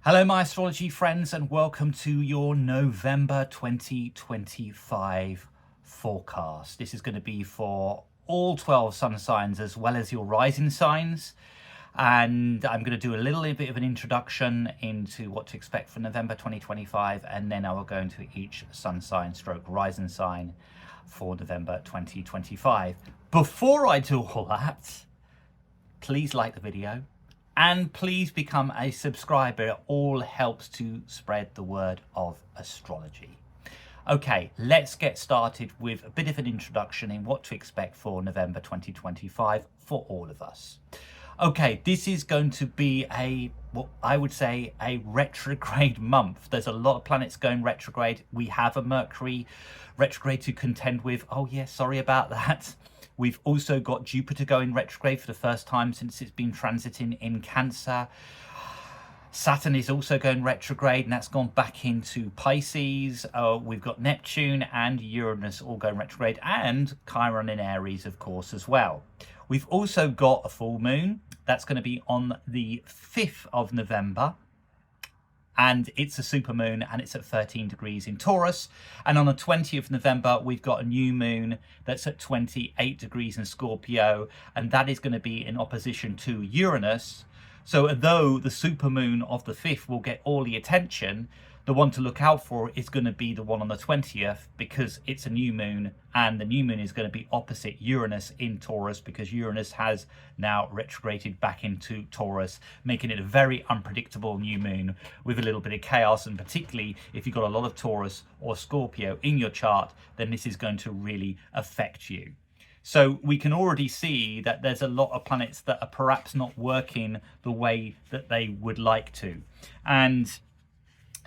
Hello, my astrology friends, and welcome to your November 2025 forecast. This is going to be for all 12 sun signs as well as your rising signs. And I'm going to do a little bit of an introduction into what to expect for November 2025, and then I will go into each sun sign stroke rising sign for November 2025. Before I do all that, please like the video. And please become a subscriber. It all helps to spread the word of astrology. Okay, let's get started with a bit of an introduction in what to expect for November 2025 for all of us. Okay, this is going to be what I would say a retrograde month. There's a lot of planets going retrograde. We have a Mercury retrograde to contend with. Oh yeah, sorry about that. We've also got Jupiter going retrograde for the first time since it's been transiting in Cancer. Saturn is also going retrograde, and that's gone back into Pisces. We've got Neptune and Uranus all going retrograde, and Chiron in Aries, of course, as well. We've also got a full moon. That's going to be on the 5th of November. And it's a supermoon, and it's at 13 degrees in Taurus. And on the 20th of November, we've got a new moon that's at 28 degrees in Scorpio, and that is going to be in opposition to Uranus. So although the supermoon of the 5th will get all the attention, the one to look out for is going to be the one on the 20th, because it's a new moon, and the new moon is going to be opposite Uranus in Taurus, because Uranus has now retrograded back into Taurus, making it a very unpredictable new moon with a little bit of chaos. And particularly if you've got a lot of Taurus or Scorpio in your chart, then this is going to really affect you. So we can already see that there's a lot of planets that are perhaps not working the way that they would like to. And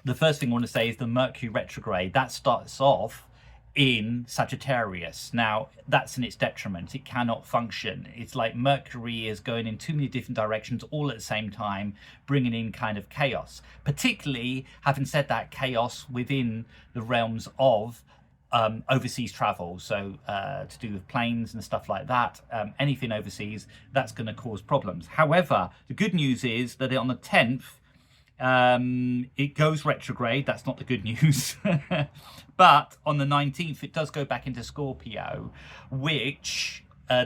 the first thing I want to say is the Mercury retrograde. That starts off in Sagittarius. Now, that's in its detriment. It cannot function. It's like Mercury is going in too many different directions all at the same time, bringing in kind of chaos. Particularly, having said that, chaos within the realms of overseas travel. So to do with planes and stuff like that, anything overseas, that's going to cause problems. However, the good news is that on the 10th, it goes retrograde. That's not the good news. But on the 19th, it does go back into Scorpio, which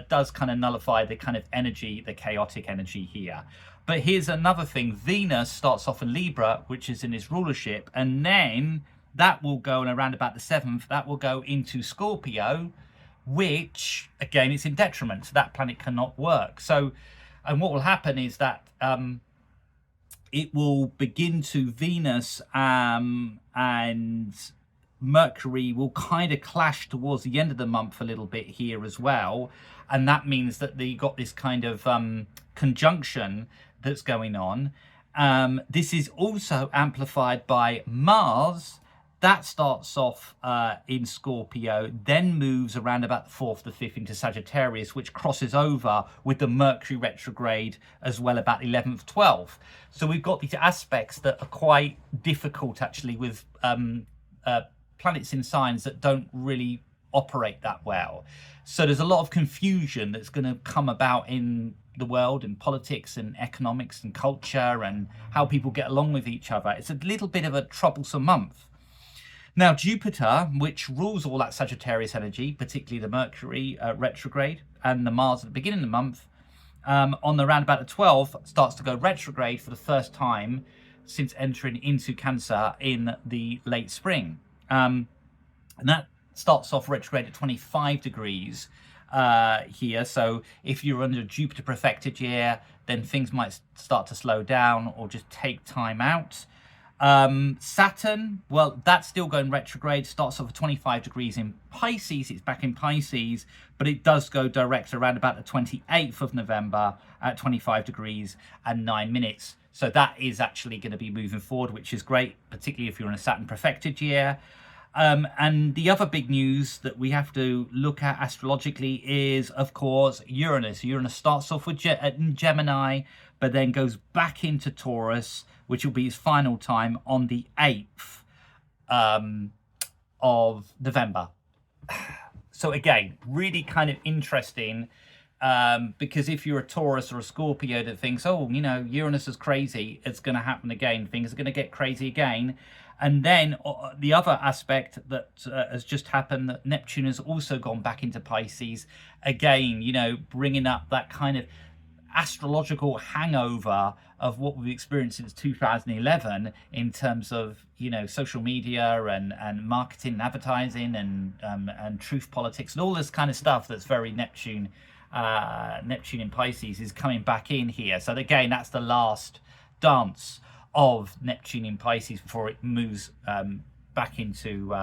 does kind of nullify the kind of energy, the chaotic energy here. But here's another thing. Venus starts off in Libra, which is in its rulership, and then that will go, and around about the 7th, that will go into Scorpio, which, again, it's in detriment. So that planet cannot work. So, and what will happen is that it will begin to Venus and Mercury will kind of clash towards the end of the month a little bit here as well. And that means that you got this kind of conjunction that's going on. This is also amplified by Mars. That starts off in Scorpio, then moves around about the 4th to 5th into Sagittarius, which crosses over with the Mercury retrograde as well about 11th, 12th. So we've got these aspects that are quite difficult actually with planets in signs that don't really operate that well. So there's a lot of confusion that's going to come about in the world, in politics and economics and culture and how people get along with each other. It's a little bit of a troublesome month. Now, Jupiter, which rules all that Sagittarius energy, particularly the Mercury retrograde and the Mars at the beginning of the month, on the round about the 12th, starts to go retrograde for the first time since entering into Cancer in the late spring. And that starts off retrograde at 25 degrees here. So if you're under a Jupiter perfected year, then things might start to slow down or just take time out. Saturn, well, that's still going retrograde, starts off at 25 degrees in Pisces. It's back in Pisces, but it does go direct around about the 28th of November at 25 degrees and 9 minutes. So that is actually going to be moving forward, which is great, particularly if you're in a Saturn perfected year. And the other big news that we have to look at astrologically is, of course, Uranus. Uranus starts off with Gemini, but then goes back into Taurus, which will be his final time on the 8th of November. So again, really kind of interesting because if you're a Taurus or a Scorpio that thinks, oh, you know, Uranus is crazy, it's going to happen again, things are going to get crazy again. And then the other aspect that has just happened, that Neptune has also gone back into Pisces again, you know, bringing up that kind of astrological hangover of what we've experienced since 2011 in terms of, you know, social media and marketing and advertising and truth politics and all this kind of stuff that's very Neptune in Pisces is coming back in here. So again, that's the last dance of Neptune in Pisces before it moves back into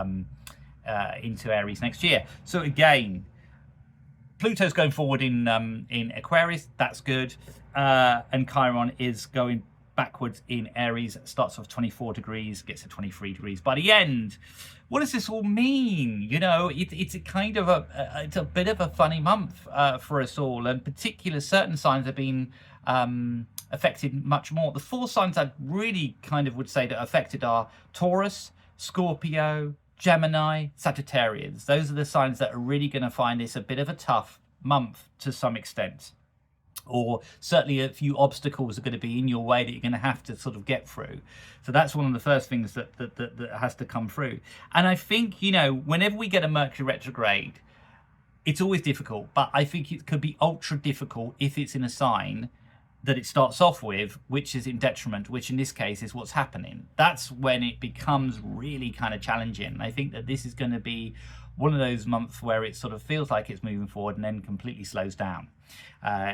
Aries next year. So again, Pluto's going forward in Aquarius, that's good, and Chiron is going backwards in Aries, starts off 24 degrees, gets to 23 degrees. By the end, what does this all mean? You know, it's a kind of it's a bit of a funny month for us all, and particular certain signs have been affected much more. The 4 signs I really kind of would say that are affected are Taurus, Scorpio, Gemini, Sagittarius. Those are the signs that are really going to find this a bit of a tough month to some extent, or certainly a few obstacles are going to be in your way that you're going to have to sort of get through. So that's one of the first things that has to come through. And I think, you know, whenever we get a Mercury retrograde, it's always difficult, but I think it could be ultra difficult if it's in a sign that it starts off with, which is in detriment, which in this case is what's happening. That's when it becomes really kind of challenging. I think that this is going to be one of those months where it sort of feels like it's moving forward and then completely slows down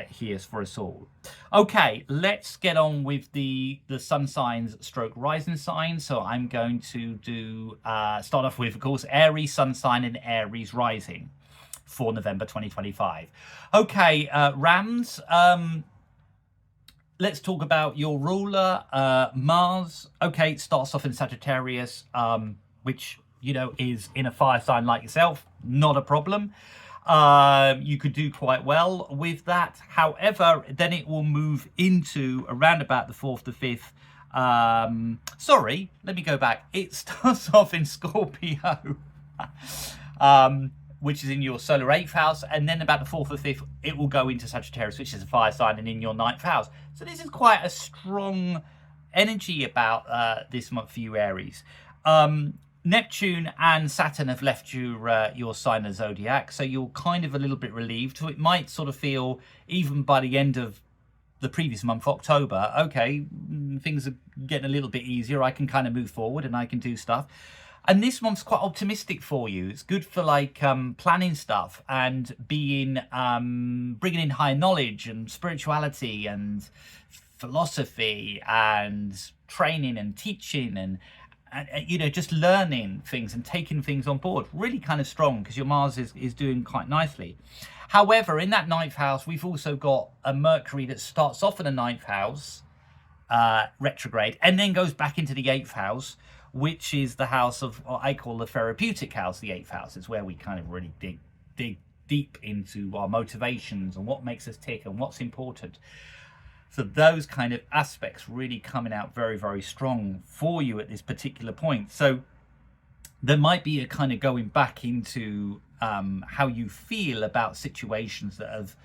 here for us all. Okay, let's get on with the sun signs stroke rising signs. So I'm going to do start off with, of course, Aries sun sign and Aries rising for November 2025. Okay, Rams, let's talk about your ruler, Mars. Okay, it starts off in Sagittarius, which, you know, is in a fire sign like yourself, not a problem. You could do quite well with that. However, then it will move into around about the 4th to 5th. Sorry, let me go back. It starts off in Scorpio, which is in your solar 8th house, and then about the 4th or 5th, it will go into Sagittarius, which is a fire sign, and in your 9th house. So this is quite a strong energy about this month for you, Aries. Neptune and Saturn have left your sign of Zodiac, so you're kind of a little bit relieved. So it might sort of feel, even by the end of the previous month, October, okay, things are getting a little bit easier. I can kind of move forward and I can do stuff. And this month's quite optimistic for you. It's good for like planning stuff and being bringing in higher knowledge and spirituality and philosophy and training and teaching and you know, just learning things and taking things on board. Really kind of strong because your Mars is doing quite nicely. However, in that 9th house, we've also got a Mercury that starts off in the 9th house, retrograde, and then goes back into the 8th house, which is the house of what I call the therapeutic house. The 8th house is where we kind of really dig deep into our motivations and what makes us tick and what's important. So those kind of aspects really coming out very, very strong for you at this particular point. So there might be a kind of going back into how you feel about situations that have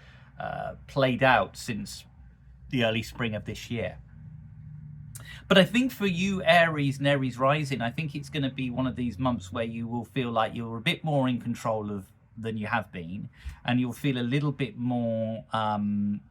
played out since the early spring of this year. But I think for you, Aries and Aries rising, I think it's going to be one of these months where you will feel like you're a bit more in control of than you have been, and you'll feel a little bit more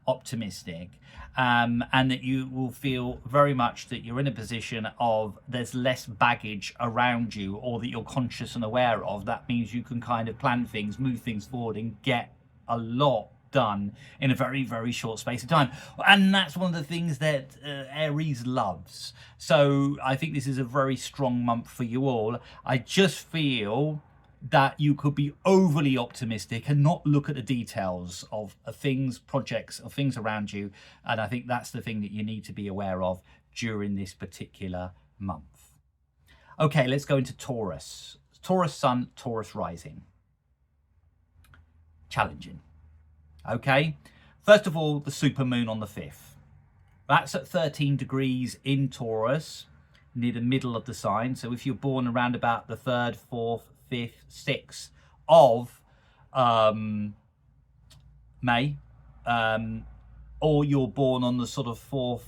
optimistic, and that you will feel very much that you're in a position of there's less baggage around you, or that you're conscious and aware of. That means you can kind of plan things, move things forward, and get a lot done in a very, very short space of time. And that's one of the things that Aries loves. So I think this is a very strong month for you all. I just feel that you could be overly optimistic and not look at the details of things, projects, or things around you. And I think that's the thing that you need to be aware of during this particular month. Okay, let's go into Taurus. Taurus sun, Taurus rising. Challenging. Okay, first of all, the supermoon on the 5th. That's at 13 degrees in Taurus, near the middle of the sign. So if you're born around about the 3rd, 4th, 5th, 6th of May, or you're born on the sort of 4th,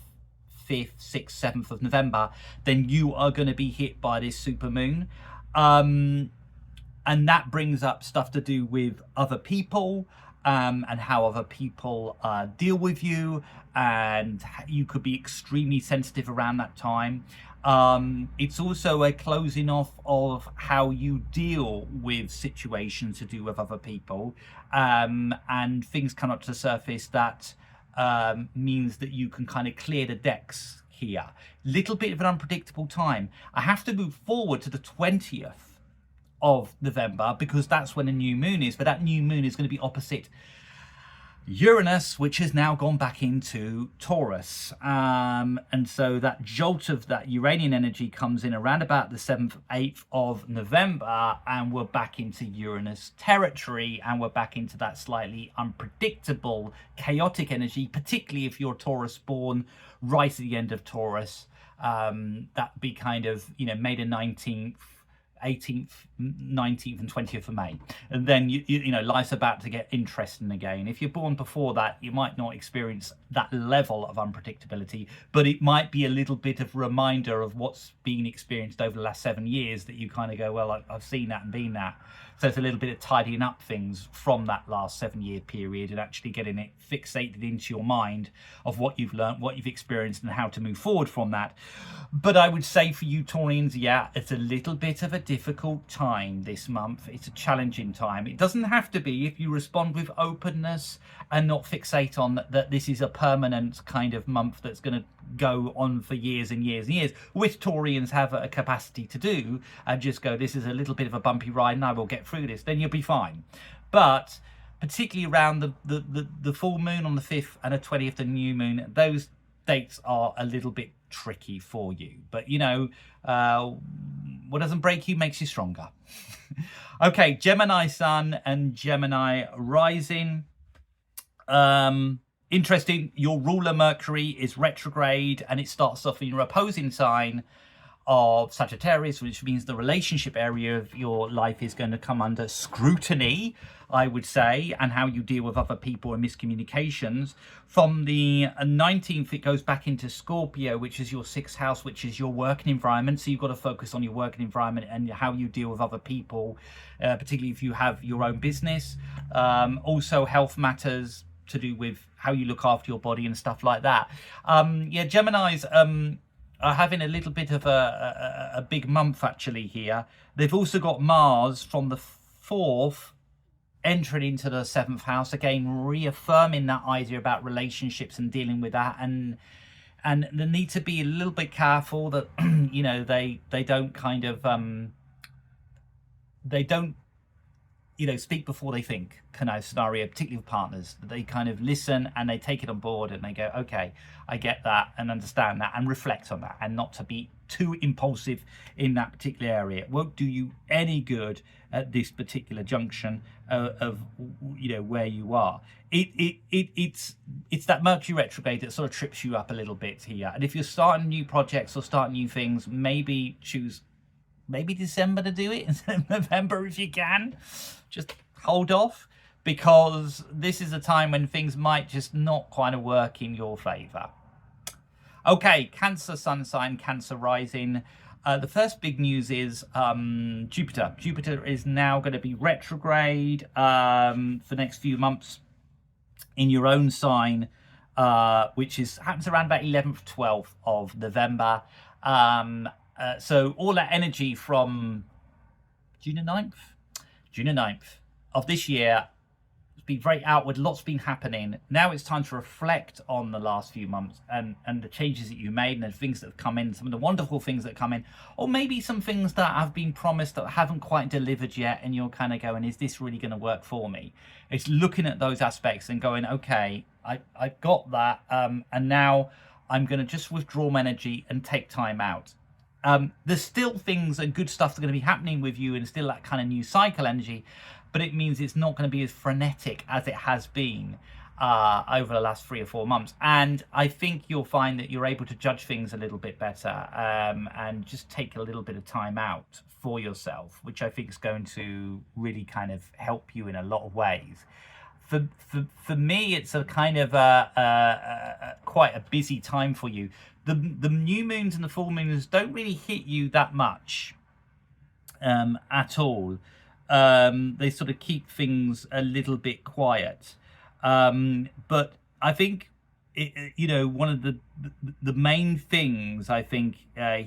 5th, 6th, 7th of November, then you are going to be hit by this supermoon. And that brings up stuff to do with other people, and how other people deal with you, and you could be extremely sensitive around that time. It's also a closing off of how you deal with situations to do with other people, and things come up to the surface that means that you can kind of clear the decks here. Little bit of an unpredictable time. I have to move forward to the 20th of November because that's when a new moon is, but that new moon is going to be opposite Uranus, which has now gone back into Taurus, and so that jolt of that Uranian energy comes in around about the 7th, 8th of November, and we're back into Uranus territory, and we're back into that slightly unpredictable, chaotic energy, particularly if you're Taurus born right at the end of Taurus. That'd be kind of, you know, May the 19th, 18th, 19th and 20th of May, and then you know, life's about to get interesting again. If you're born before that, you might not experience that level of unpredictability, but it might be a little bit of reminder of what's been experienced over the last 7 years that you kind of go, well, I've seen that and been that. So it's a little bit of tidying up things from that last 7-year period and actually getting it fixated into your mind of what you've learned, what you've experienced, and how to move forward from that. But I would say for you Taurians, yeah, it's a little bit of a difficult time this month. It's a challenging time. It doesn't have to be if you respond with openness and not fixate on that this is a permanent kind of month that's going to go on for years and years and years, which Taurians have a capacity to do, and just go, this is a little bit of a bumpy ride and I will get through this, then you'll be fine. But particularly around the full moon on the 5th and the 20th, the new moon, those dates are a little bit tricky for you. But you know, what doesn't break you makes you stronger. Okay, Gemini Sun and Gemini Rising. Interesting, your ruler Mercury is retrograde, and it starts off in your opposing sign of Sagittarius, which means the relationship area of your life is going to come under scrutiny, I would say, and how you deal with other people and miscommunications. From the 19th, it goes back into Scorpio, which is your 6th house, which is your working environment. So you've got to focus on your working environment and how you deal with other people, particularly if you have your own business. Also health matters to do with how you look after your body and stuff like that. Yeah, Geminis are having a little bit of a big month actually here. They've also got Mars from the 4th entering into the 7th house, again reaffirming that idea about relationships and dealing with that, and they need to be a little bit careful that you know, they don't kind of they don't, you know, speak before they think kind of scenario, particularly with partners. They kind of listen and they take it on board and they go, okay, I get that and understand that, and reflect on that, and not to be too impulsive in that particular area. It won't do you any good at this particular junction of you know, where you are. It's that Mercury retrograde that sort of trips you up a little bit here. And if you're starting new projects or starting new things, maybe choose December to do it instead of November if you can. Just hold off, because this is a time when things might just not quite work in your favor. Okay, Cancer sun sign, Cancer rising. The first big news is Jupiter. Jupiter is now going to be retrograde for the next few months in your own sign, which happens around about 11th, 12th of November. So all that energy from June 9th of this year has been very outward, lots been happening. Now it's time to reflect on the last few months and the changes that you made, and the things that have come in, some of the wonderful things that come in, or maybe some things that have been promised that haven't quite delivered yet, and you're kind of going, is this really going to work for me? It's looking at those aspects and going, okay, I got that, and now I'm going to just withdraw my energy and take time out. There's still things and good stuff that are going to be happening with you, and still that kind of new cycle energy, but it means it's not going to be as frenetic as it has been over the last 3 or 4 months. And I think you'll find that you're able to judge things a little bit better, and just take a little bit of time out for yourself, which I think is going to really kind of help you in a lot of ways. for me, it's a kind of quite a busy time for you. The new moons and the full moons don't really hit you that much at all. They sort of keep things a little bit quiet. But I think, one of the main things I think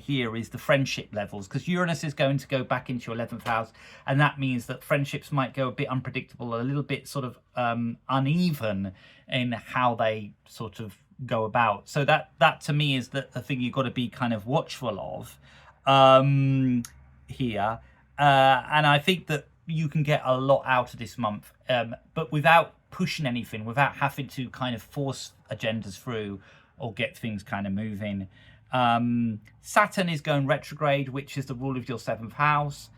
here is the friendship levels, because Uranus is going to go back into your 11th house, and that means that friendships might go a bit unpredictable, a little bit sort of uneven in how they sort of go about. So that to me is the thing you've got to be kind of watchful of here. And I think that you can get a lot out of this month, but without pushing anything, without having to kind of force agendas through or get things kind of moving. Saturn is going retrograde, which is the rule of your 7th house,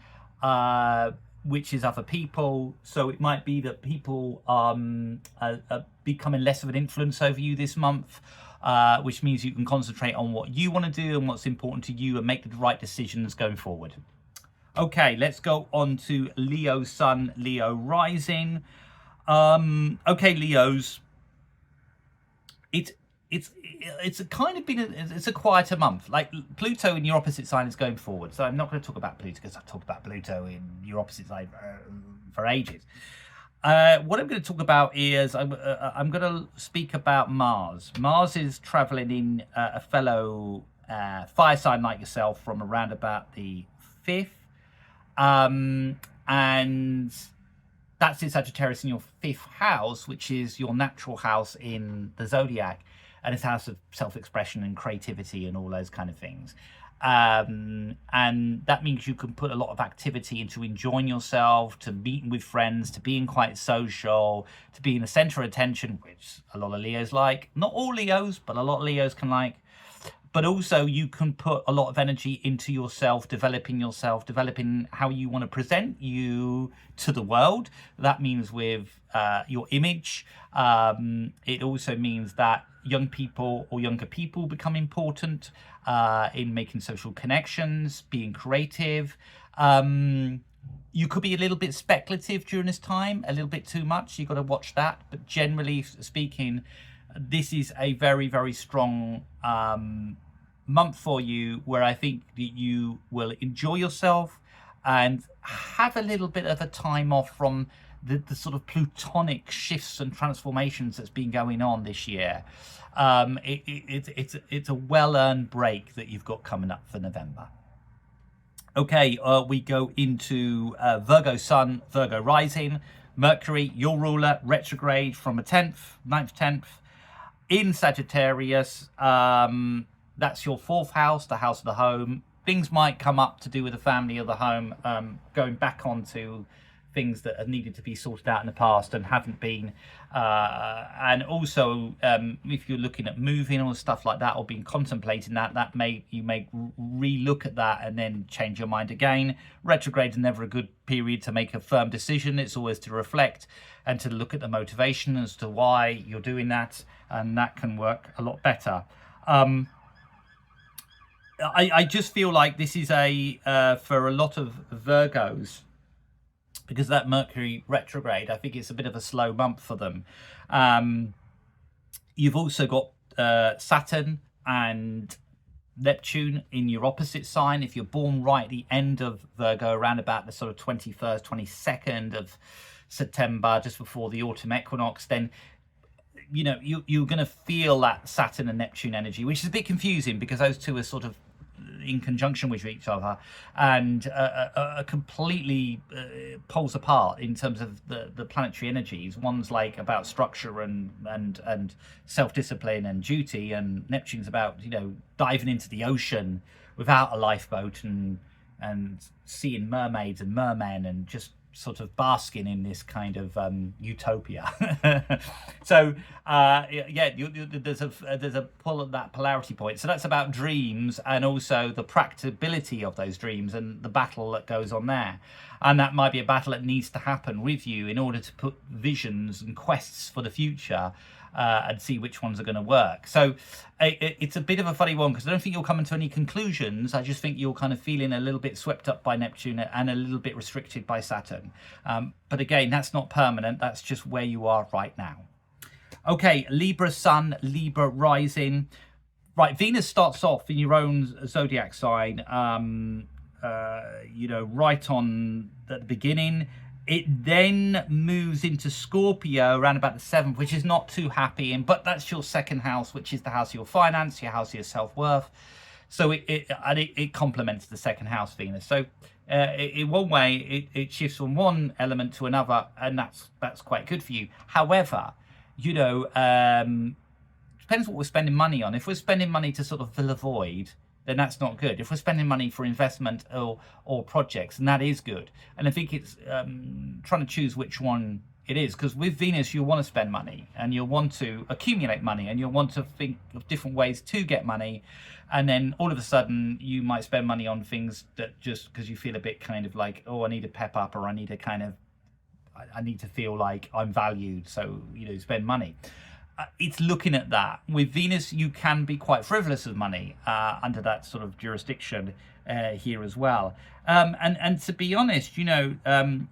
which is other people. So it might be that people are becoming less of an influence over you this month, which means you can concentrate on what you want to do and what's important to you and make the right decisions going forward. Okay, let's go on to Leo Sun, Leo Rising. Okay, Leos, it's a kind of it's a quieter month. Like Pluto in your opposite sign is going forward, so I'm not going to talk about Pluto because I've talked about Pluto in your opposite sign for ages. What I'm going to talk about is I'm going to speak about Mars. Mars is traveling in a fellow fire sign like yourself from around about the 5th, and that's in Sagittarius in your 5th house, which is your natural house in the Zodiac, and it's a house of self-expression and creativity and all those kind of things. And that means you can put a lot of activity into enjoying yourself, to meeting with friends, to being quite social, to being the center of attention, which a lot of Leos like. Not all Leos, but a lot of Leos can like. But also you can put a lot of energy into yourself, developing how you want to present you to the world. That means with your image. It also means that young people or younger people become important in making social connections, being creative. You could be a little bit speculative during this time, a little bit too much. You've got to watch that. But generally speaking, this is a very, very strong month for you, where I think that you will enjoy yourself and have a little bit of a time off from the sort of plutonic shifts and transformations that's been going on this year. It's a well-earned break that you've got coming up for November. Okay, we go into Virgo Sun, Virgo Rising. Mercury, your ruler, retrograde from the 10th, 9th, 10th. In Sagittarius, that's your 4th house, the house of the home. Things might come up to do with the family or the home, going back onto things that have needed to be sorted out in the past and haven't been. And also, if you're looking at moving or stuff like that, or been contemplating that you may re-look at that and then change your mind again. Retrograde is never a good period to make a firm decision. It's always to reflect and to look at the motivation as to why you're doing that, and that can work a lot better. I just feel like this is for a lot of Virgos, because that Mercury retrograde, I think it's a bit of a slow month for them. You've also got Saturn and Neptune in your opposite sign. If you're born right at the end of Virgo, around about the sort of 21st, 22nd of September, just before the autumn equinox, then you're going to feel that Saturn and Neptune energy, which is a bit confusing because those two are sort of in conjunction with each other and are completely poles apart in terms of the planetary energies. One's like about structure and self-discipline and duty, and Neptune's about diving into the ocean without a lifeboat and seeing mermaids and mermen and just sort of basking in this kind of utopia. So there's a pull at that polarity point. So that's about dreams and also the practicability of those dreams and the battle that goes on there. And that might be a battle that needs to happen with you in order to put visions and quests for the future and see which ones are going to work. So it's a bit of a funny one, because I don't think you'll come into any conclusions. I just think you're kind of feeling a little bit swept up by Neptune and a little bit restricted by Saturn. But again, that's not permanent. That's just where you are right now. Okay, Libra Sun, Libra Rising. Right, Venus starts off in your own zodiac sign, you know, right on at the beginning. It then moves into Scorpio around about the 7th, which is not too happy, but that's your second house, which is the house of your finance, your house of your self-worth. So it complements the second house, Venus. So in one way, it shifts from one element to another, and that's quite good for you. However, you know, depends what we're spending money on. If we're spending money to sort of fill a void, then that's not good. If we're spending money for investment or projects, then that is good. And I think it's trying to choose which one it is, because with Venus, you'll want to spend money and you'll want to accumulate money and you'll want to think of different ways to get money. And then all of a sudden you might spend money on things that just because you feel a bit kind of like, oh, I need to pep up, or I need to feel like I'm valued. So, you know, spend money. It's looking at that. With Venus, you can be quite frivolous with money under that sort of jurisdiction here as well. And to be honest, you know,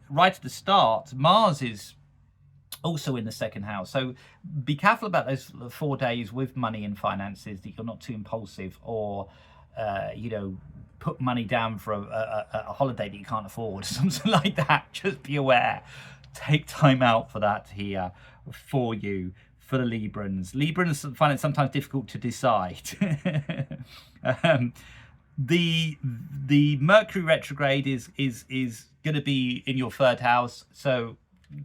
right at the start, Mars is also in the second house. So be careful about those 4 days with money and finances, that you're not too impulsive or, you know, put money down for a holiday that you can't afford, something like that. Just be aware. Take time out for that here for you. For the Librans. Librans find it sometimes difficult to decide. The Mercury retrograde is going to be in your 3rd house, so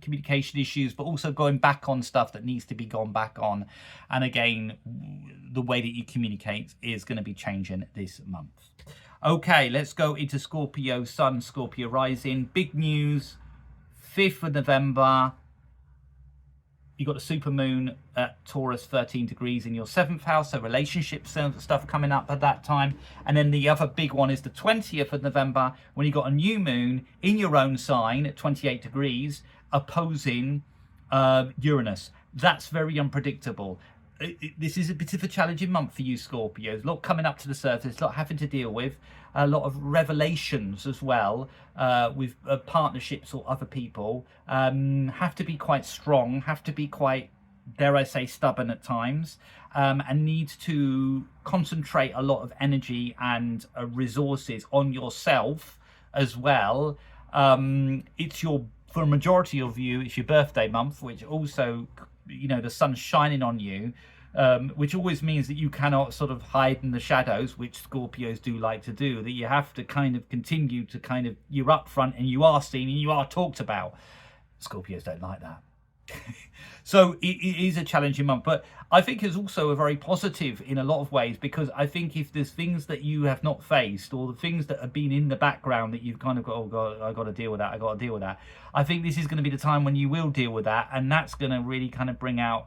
communication issues, but also going back on stuff that needs to be gone back on. And again, the way that you communicate is going to be changing this month. Okay, let's go into Scorpio Sun, Scorpio Rising. Big news, 5th of November. You've got the Supermoon at Taurus 13 degrees in your 7th house, so relationship stuff coming up at that time. And then the other big one is the 20th of November, when you've got a new moon in your own sign at 28 degrees, opposing Uranus. That's very unpredictable. This is a bit of a challenging month for you Scorpios. A lot coming up to the surface, a lot having to deal with, a lot of revelations as well with partnerships or other people. Have to be quite strong, have to be quite, dare I say, stubborn at times, and need to concentrate a lot of energy and resources on yourself as well. It's your, for a majority of you, it's your birthday month, which also, you know, the sun's shining on you, which always means that you cannot sort of hide in the shadows, which Scorpios do like to do, that you have to kind of continue to kind of, you're up front and you are seen and you are talked about. Scorpios don't like that. So it is a challenging month, but I think it's also a very positive in a lot of ways, because I think if there's things that you have not faced, or the things that have been in the background that you've kind of got, oh God, I got to deal with that, I got to deal with that. I think this is going to be the time when you will deal with that, and that's going to really kind of bring out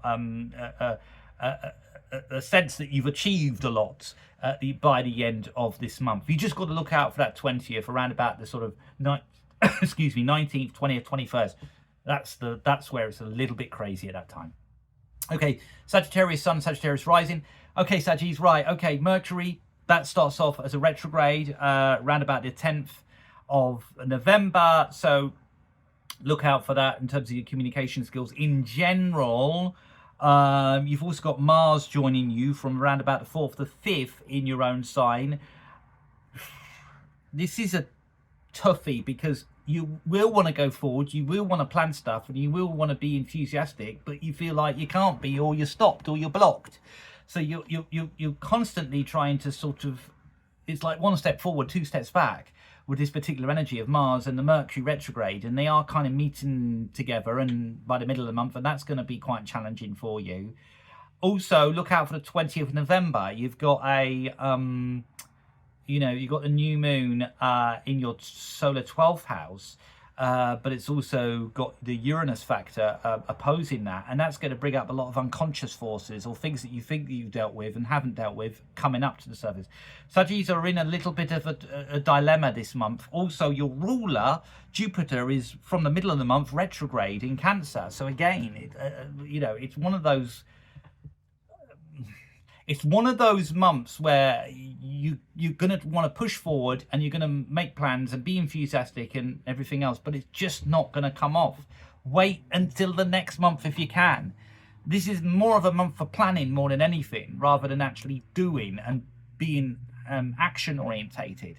a sense that you've achieved a lot by the end of this month. You just got to look out for that 20th, around about the sort of 19th, 20th, 21st. That's where it's a little bit crazy at that time. Okay, Sagittarius Sun, Sagittarius Rising. Okay, Sagittarius, right. Okay, Mercury, that starts off as a retrograde around about the 10th of November. So look out for that in terms of your communication skills in general. You've also got Mars joining you from around about the 4th to 5th in your own sign. This is a toughie, because you will want to go forward, you will want to plan stuff, and you will want to be enthusiastic, but you feel like you can't be, or you're stopped, or you're blocked. So you're constantly trying to sort of, it's like 1 step forward, 2 steps back with this particular energy of Mars and the Mercury retrograde, and they are kind of meeting together and by the middle of the month, and that's going to be quite challenging for you. Also, look out for the 20th of November. You've got a you know, you've got the new moon in your solar 12th house, but it's also got the Uranus factor opposing that, and that's going to bring up a lot of unconscious forces or things that you think that you've dealt with and haven't dealt with coming up to the surface. Sagittarius are in a little bit of a dilemma this month. Also, your ruler, Jupiter, is from the middle of the month retrograde in Cancer. So again, you know, it's one of those It's one of those months where you're going to want to push forward and you're going to make plans and be enthusiastic and everything else, but it's just not going to come off. Wait until the next month if you can. This is more of a month for planning more than anything, rather than actually doing and being action orientated.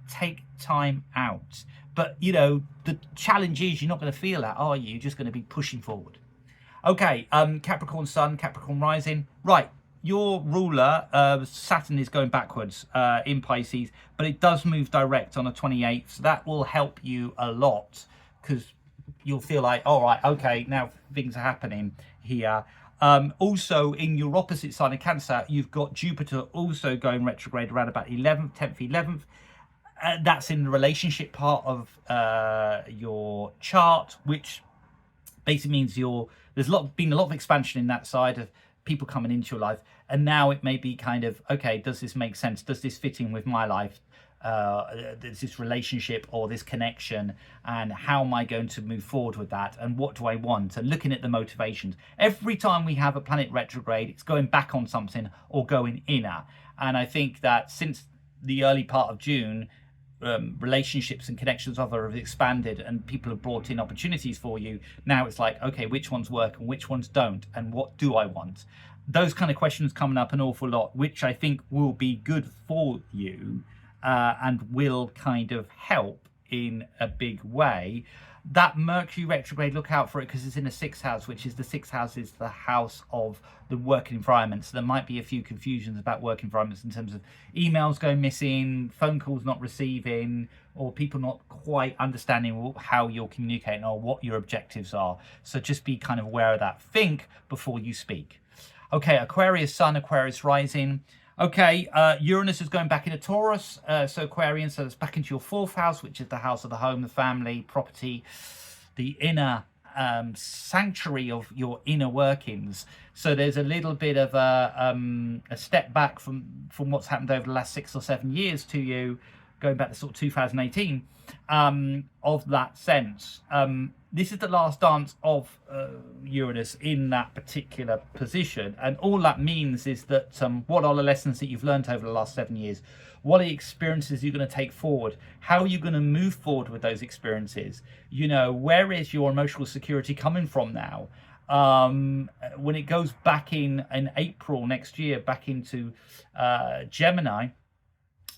Take time out. But, you know, the challenge is you're not going to feel that, are you? You're just going to be pushing forward. Okay, Capricorn Sun, Capricorn Rising. Right, your ruler, Saturn, is going backwards in Pisces, but it does move direct on the 28th. So that will help you a lot, because you'll feel like, all right, okay, now things are happening here. Also, in your opposite sign of Cancer, you've got Jupiter also going retrograde around about 11th, 10th, 11th. That's in the relationship part of your chart, which basically means there's been a lot of expansion in that side of people coming into your life, and now it may be kind of, okay, does this make sense? Does this fit in with my life? There's this relationship or this connection, and how am I going to move forward with that, and what do I want, and looking at the motivations. Every time we have a planet retrograde, it's going back on something or going inner, and I think that since the early part of June, relationships and connections have expanded and people have brought in opportunities for you. Now it's like, okay, which ones work and which ones don't, and what do I want? Those kind of questions coming up an awful lot, which I think will be good for you and will kind of help in a big way. That Mercury retrograde, look out for it, because it's in the 6th house, which is the 6th house is the house of the working environment. So there might be a few confusions about work environments in terms of emails going missing, phone calls not receiving, or people not quite understanding how you're communicating or what your objectives are. So just be kind of aware of that. Think before you speak. Okay, Aquarius Sun, Aquarius Rising. Okay, Uranus is going back into Taurus, so Aquarian, so it's back into your 4th house, which is the house of the home, the family, property, the inner sanctuary of your inner workings. So there's a little bit of a step back from what's happened over the last 6 or 7 years to you, going back to sort of 2018, of that sense. This is the last dance of Uranus in that particular position, and all that means is that what are the lessons that you've learned over the last 7 years? What are the experiences you're going to take forward? How are you going to move forward with those experiences? You know, where is your emotional security coming from now? When it goes back in April next year, back into Gemini,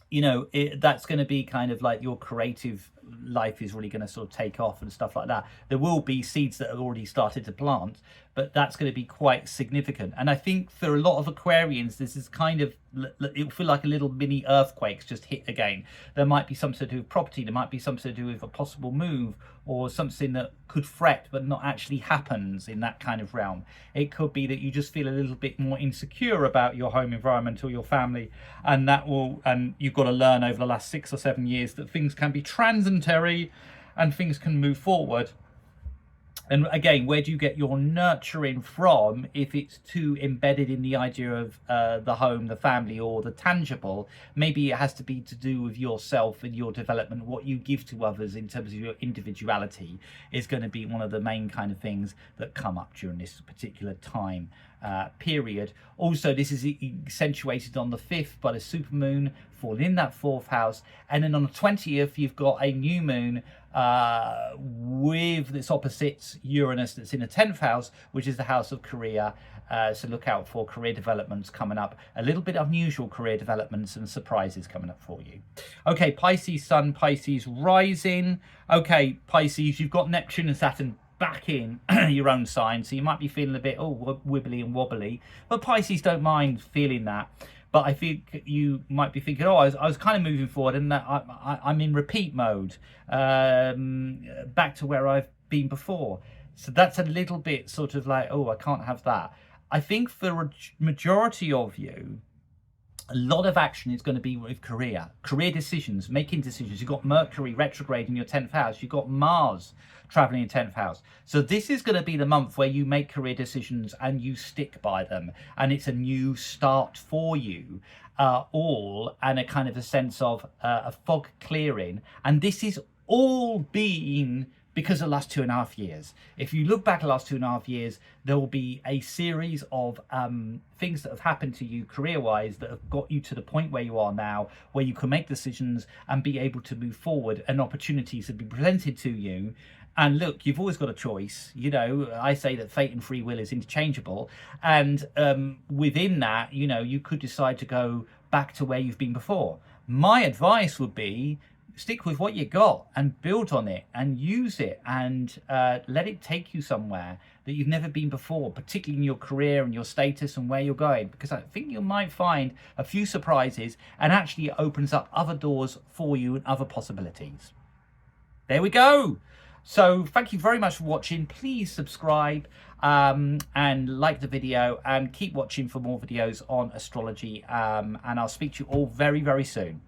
you know, that's going to be kind of like your creative life is really going to sort of take off and stuff like that. There will be seeds that have already started to plant, but that's going to be quite significant. And I think for a lot of Aquarians, this is kind of, it'll feel like a little mini earthquakes just hit again. There might be something to do with property, there might be something to do with a possible move, or something that could fret but not actually happens in that kind of realm. It could be that you just feel a little bit more insecure about your home environment or your family, and you've got to learn over the last 6 or 7 years that things can be transitory and things can move forward. And again, where do you get your nurturing from if it's too embedded in the idea of the home, the family, or the tangible? Maybe it has to be to do with yourself and your development. What you give to others in terms of your individuality is going to be one of the main kind of things that come up during this particular time period. Also, this is accentuated on the 5th by the supermoon falling in that 4th house, and then on the 20th you've got a new moon with this opposite Uranus that's in the 10th house, which is the house of career. So look out for career developments coming up, a little bit unusual career developments and surprises coming up for you. Okay, Pisces Sun, Pisces Rising. Okay, Pisces, you've got Neptune and Saturn back in your own sign, so you might be feeling a bit wibbly and wobbly, but Pisces don't mind feeling that. But I think you might be thinking, I was kind of moving forward, and that I'm in repeat mode, back to where I've been before. So that's a little bit sort of like, I can't have that. I think for a majority of you, a lot of action is going to be with career decisions, making decisions. You've got Mercury retrograde in your 10th house. You've got Mars traveling in 10th house. So this is going to be the month where you make career decisions and you stick by them. And it's a new start for you all, and a kind of a sense of a fog clearing. And this is all being because of the last 2.5 years. If you look back the last 2.5 years, there will be a series of things that have happened to you career-wise that have got you to the point where you are now, where you can make decisions and be able to move forward, and opportunities have been presented to you. And look, you've always got a choice. You know, I say that fate and free will is interchangeable. And within that, you know, you could decide to go back to where you've been before. My advice would be, stick with what you got and build on it and use it, and let it take you somewhere that you've never been before, particularly in your career and your status and where you're going, because I think you might find a few surprises, and actually it opens up other doors for you and other possibilities. There we go. So thank you very much for watching. Please subscribe and like the video, and keep watching for more videos on astrology, and I'll speak to you all very, very soon.